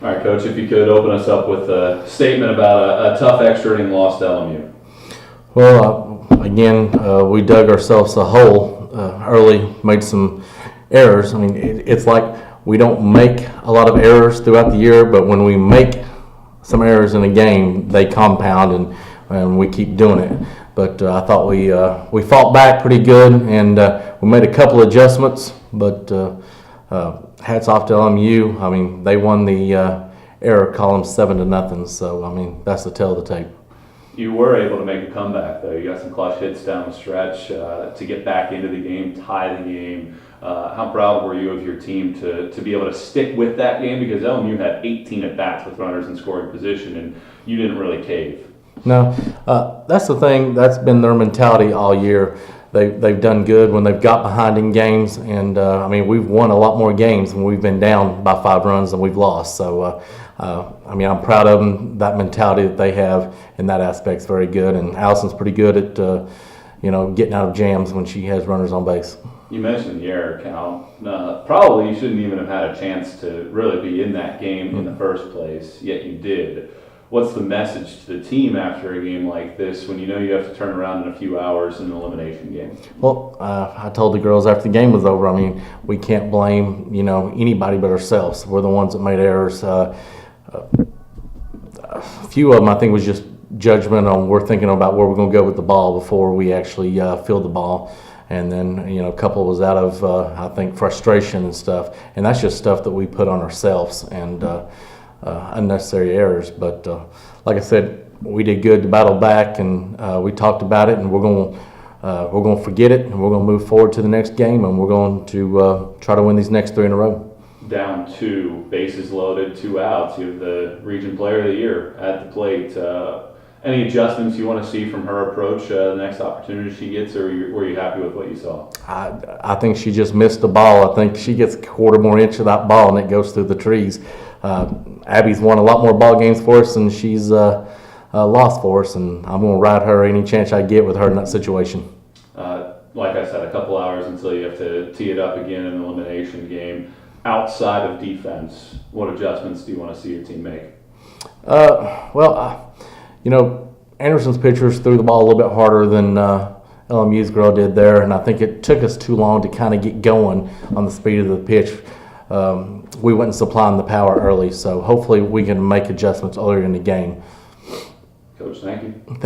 All right, Coach, if you could open us up with a statement about a tough extra inning loss to LMU. Well, again, we dug ourselves a hole early, made some errors. I mean, it's like we don't make a lot of errors throughout the year, but when we make some errors in a game, they compound and we keep doing it. But I thought we fought back pretty good, and we made a couple adjustments, but hats off to LMU. I mean, they won the error column 7-0, so I mean, that's the tale of the tape. You were able to make a comeback, though. You got some clutch hits down the stretch to get back into the game, tie the game. How proud were you of your team to be able to stick with that game? Because LMU had 18 at-bats with runners in scoring position, and you didn't really cave. No, that's the thing. That's been their mentality all year. They've done good when they've got behind in games, and I mean, we've won a lot more games when we've been down by 5 runs than we've lost. So, I mean, I'm proud of them. That mentality that they have in that aspect is very good, and Allison's pretty good at getting out of jams when she has runners on base. You mentioned the error count. Probably you shouldn't even have had a chance to really be in that game in the first place, yet you did. What's the message to the team after a game like this when you know you have to turn around in a few hours in an elimination game? Well, I told the girls after the game was over, I mean, we can't blame, anybody but ourselves. We're the ones that made errors. A few of them, I think, was just judgment on we're thinking about where we're going to go with the ball before we actually field the ball. And then, a couple was out of, I think, frustration and stuff. And that's just stuff that we put on ourselves and unnecessary errors. But like I said, we did good to battle back, and we talked about it, and we're going to forget it, and we're going to move forward to the next game, and we're going to try to win these next 3 in a row. Down 2, bases loaded, 2 outs. You have the Region Player of the Year at the plate. Any adjustments you want to see from her approach the next opportunity she gets, or were you happy with what you saw? I think she just missed the ball. I think she gets a quarter more inch of that ball, and it goes through the trees. Abby's won a lot more ball games for us than she's lost for us, and I'm going to ride her any chance I get with her in that situation. Like I said, a couple hours until you have to tee it up again in an elimination game. Outside of defense, what adjustments do you want to see your team make? Anderson's pitchers threw the ball a little bit harder than LMU's girl did there, and I think it took us too long to kind of get going on the speed of the pitch. We wasn't supplying the power early, so hopefully we can make adjustments earlier in the game. Coach, thank you.